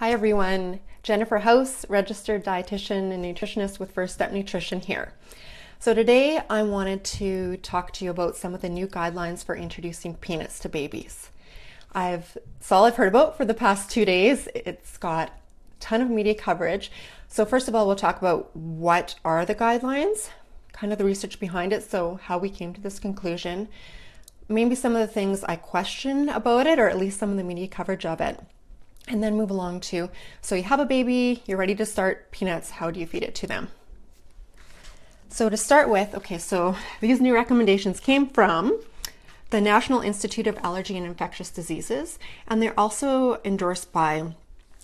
Hi everyone, Jennifer House, registered dietitian and nutritionist with First Step Nutrition here. So today I wanted to talk to you about some of the new guidelines for introducing peanuts to babies. It's all I've heard about for the past 2 days. It's got a ton of media coverage. So first of all, we'll talk about what are the guidelines, kind of the research behind it, so how we came to this conclusion, maybe some of the things I question about it, or at least some of the media coverage of it. And then move along to, so you have a baby, you're ready to start peanuts, how do you feed it to them? So to start with, so these new recommendations came from the National Institute of Allergy and Infectious Diseases, and they're also endorsed by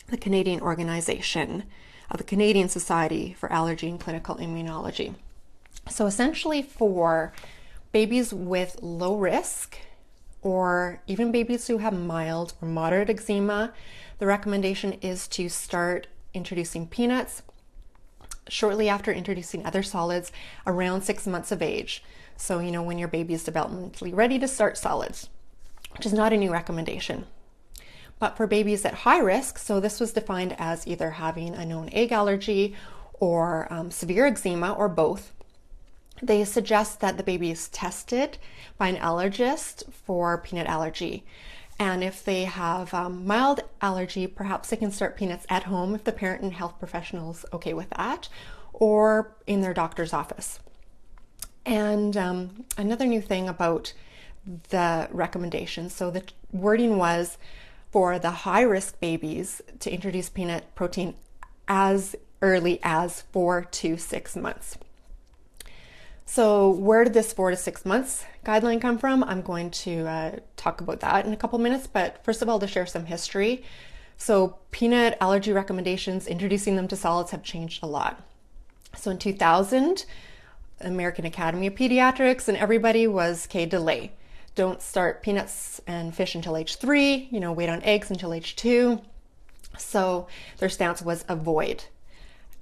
the Canadian organization of the Canadian Society for Allergy and Clinical Immunology. So essentially for babies with low risk, or even babies who have mild or moderate eczema, the recommendation is to start introducing peanuts shortly after introducing other solids around 6 months of age. So, when your baby is developmentally ready to start solids, which is not a new recommendation. But for babies at high risk, so this was defined as either having a known egg allergy or severe eczema or both, they suggest that the baby is tested by an allergist for peanut allergy. And if they have mild allergy, perhaps they can start peanuts at home if the parent and health professional is okay with that, or in their doctor's office. And another new thing about the recommendation, so the wording was for the high-risk babies to introduce peanut protein as early as 4 to 6 months. So where did this 4 to 6 months guideline come from? I'm going to talk about that in a couple minutes, but first of all, to share some history. So peanut allergy recommendations, introducing them to solids, have changed a lot. So in 2000, American Academy of Pediatrics and everybody was, delay. Don't start peanuts and fish until age 3, wait on eggs until age 2. So their stance was avoid.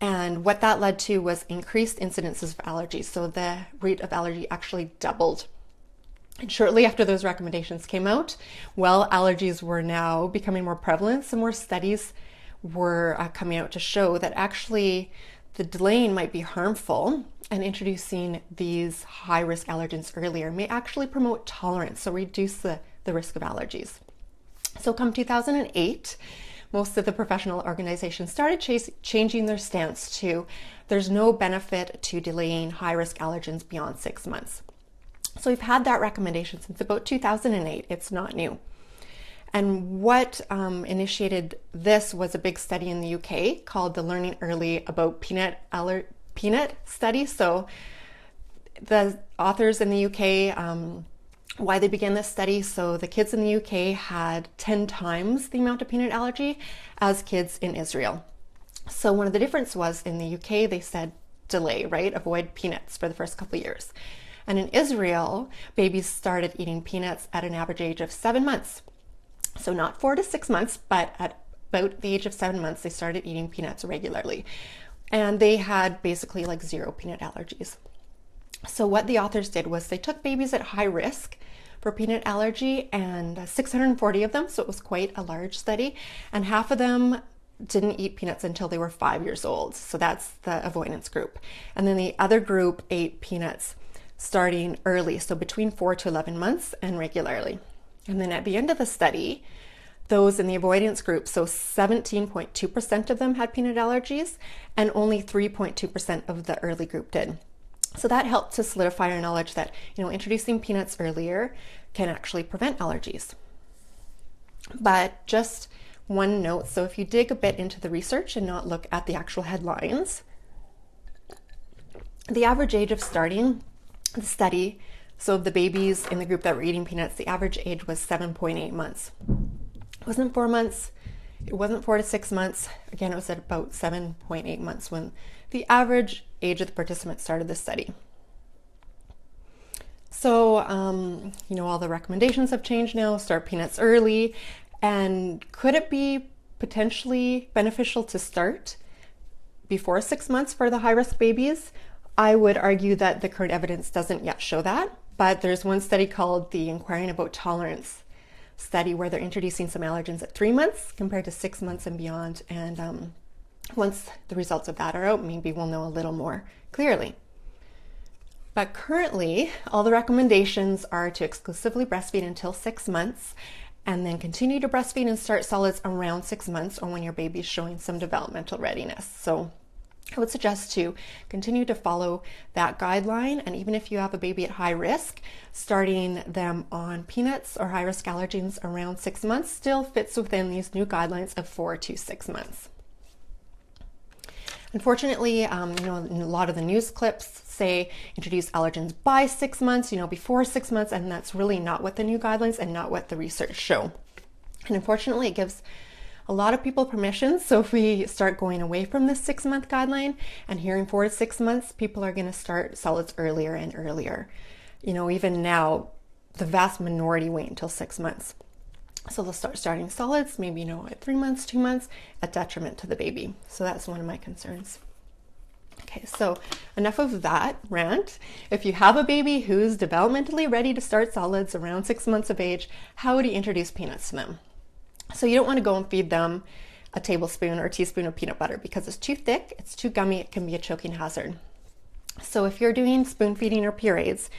And what that led to was increased incidences of allergies. So the rate of allergy actually doubled. And shortly after those recommendations came out, allergies were now becoming more prevalent. Some more studies were coming out to show that actually the delaying might be harmful, and introducing these high-risk allergens earlier may actually promote tolerance, so reduce the risk of allergies. So come 2008, most of the professional organizations started changing their stance to there's no benefit to delaying high-risk allergens beyond 6 months. So we've had that recommendation since about 2008. It's not new. And what initiated this was a big study in the UK called the Learning Early About Peanut study. So the authors in the UK, why they began this study. So the kids in the UK had 10 times the amount of peanut allergy as kids in Israel. So one of the differences was in the UK, they said delay, right? Avoid peanuts for the first couple of years. And in Israel, babies started eating peanuts at an average age of 7 months. So not 4 to 6 months, but at about the age of 7 months, they started eating peanuts regularly. And they had basically like zero peanut allergies. So what the authors did was they took babies at high risk for peanut allergy, and 640 of them, so it was quite a large study, and half of them didn't eat peanuts until they were 5 years old. So that's the avoidance group. And then the other group ate peanuts starting early, so between 4 to 11 months and regularly. And then at the end of the study, those in the avoidance group, so 17.2% of them had peanut allergies, and only 3.2% of the early group did. So that helped to solidify our knowledge that, introducing peanuts earlier can actually prevent allergies. But just one note, so if you dig a bit into the research and not look at the actual headlines, the average age of starting the study, so the babies in the group that were eating peanuts, the average age was 7.8 months. It wasn't 4 months, it wasn't 4 to 6 months. Again, it was at about 7.8 months when the average age of the participants started the study. So, all the recommendations have changed now, start peanuts early. And could it be potentially beneficial to start before 6 months for the high-risk babies? I would argue that the current evidence doesn't yet show that, but there's one study called the Inquiring About Tolerance study where they're introducing some allergens at 3 months compared to 6 months and beyond. And once the results of that are out, maybe we'll know a little more clearly. But currently, all the recommendations are to exclusively breastfeed until 6 months, and then continue to breastfeed and start solids around 6 months or when your baby's showing some developmental readiness. So I would suggest to continue to follow that guideline, and even if you have a baby at high risk, starting them on peanuts or high-risk allergens around 6 months still fits within these new guidelines of 4 to 6 months. Unfortunately, in a lot of the news clips say introduce allergens by 6 months, before 6 months, and that's really not what the new guidelines and not what the research show. And unfortunately, it gives a lot of people permission. So if we start going away from this 6-month guideline and hearing 4 to 6 months, people are going to start solids earlier and earlier. Even now, the vast minority wait until 6 months. So they'll start starting solids, maybe, at 3 months, 2 months, at detriment to the baby. So that's one of my concerns. Okay, so enough of that rant. If you have a baby who's developmentally ready to start solids around 6 months of age, how do you introduce peanuts to them? So you don't want to go and feed them a tablespoon or a teaspoon of peanut butter because it's too thick, it's too gummy, it can be a choking hazard. So if you're doing spoon feeding or purees,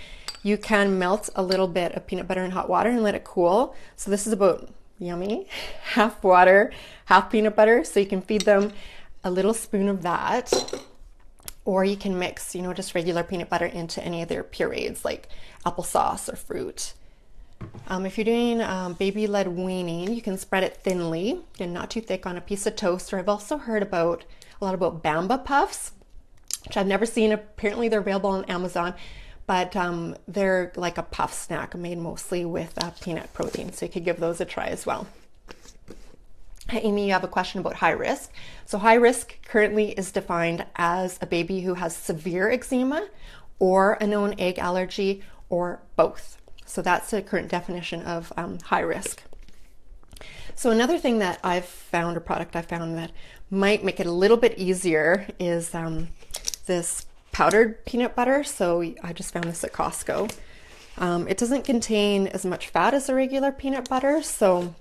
you can melt a little bit of peanut butter in hot water and let it cool. So this is about, yummy, half water, half peanut butter. So you can feed them a little spoon of that. Or you can mix, just regular peanut butter into any of their purees like applesauce or fruit. If you're doing baby-led weaning, you can spread it thinly and not too thick on a piece of toast. Or I've also heard a lot about Bamba puffs, which I've never seen. Apparently they're available on Amazon, but they're like a puff snack made mostly with peanut protein. So you could give those a try as well. Hey, Amy, you have a question about high risk. So high risk currently is defined as a baby who has severe eczema or a known egg allergy or both. So that's the current definition of high risk. So another thing that I've found, or product I've found that might make it a little bit easier is this powdered peanut butter. So I just found this at Costco. It doesn't contain as much fat as a regular peanut butter. So,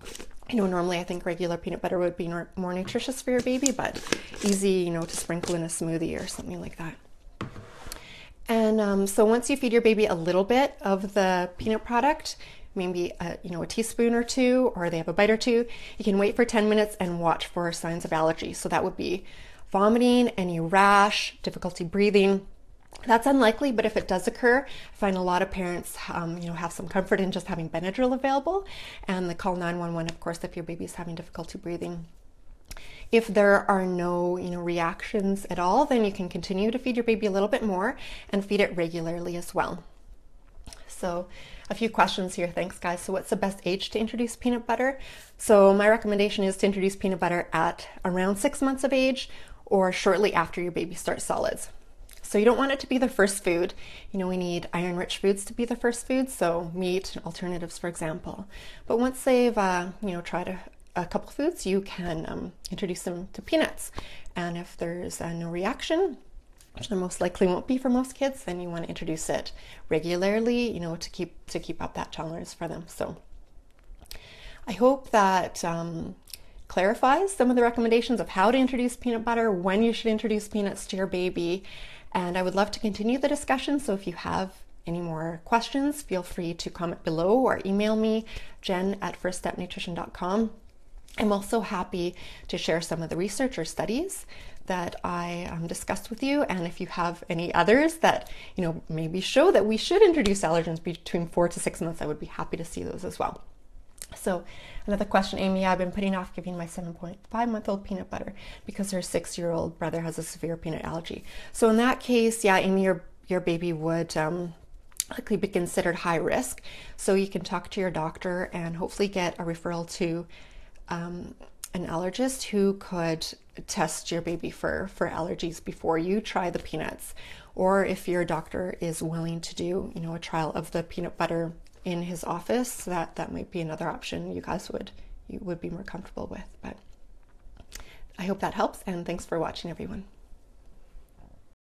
normally I think regular peanut butter would be more nutritious for your baby, but easy, to sprinkle in a smoothie or something like that. And so once you feed your baby a little bit of the peanut product, maybe a teaspoon or two, or they have a bite or two, you can wait for 10 minutes and watch for signs of allergy. So that would be vomiting, any rash, difficulty breathing. That's unlikely, but if it does occur, I find a lot of parents, have some comfort in just having Benadryl available, and they call 911, of course, if your baby's having difficulty breathing. If there are no, reactions at all, then you can continue to feed your baby a little bit more and feed it regularly as well. So a few questions here. Thanks, guys. So what's the best age to introduce peanut butter? So my recommendation is to introduce peanut butter at around 6 months of age or shortly after your baby starts solids. So you don't want it to be the first food. We need iron-rich foods to be the first food, so meat, alternatives, for example. But once they've, tried a couple foods, you can introduce them to peanuts. And if there's no reaction, which there most likely won't be for most kids, then you want to introduce it regularly, to keep up that tolerance for them. So I hope that clarifies some of the recommendations of how to introduce peanut butter, when you should introduce peanuts to your baby. And I would love to continue the discussion. So if you have any more questions, feel free to comment below or email me, jen@firststepnutrition.com. I'm also happy to share some of the research or studies that I discussed with you. And if you have any others that, maybe show that we should introduce allergens between 4 to 6 months, I would be happy to see those as well. So another question, Amy, I've been putting off giving my 7.5-month-old peanut butter because her 6-year-old brother has a severe peanut allergy. So in that case, yeah, Amy, your baby would likely be considered high risk. So you can talk to your doctor and hopefully get a referral to an allergist who could test your baby for allergies before you try the peanuts. Or if your doctor is willing to do, a trial of the peanut butter in his office, that might be another option you would be more comfortable with. But I hope that helps, and thanks for watching, everyone.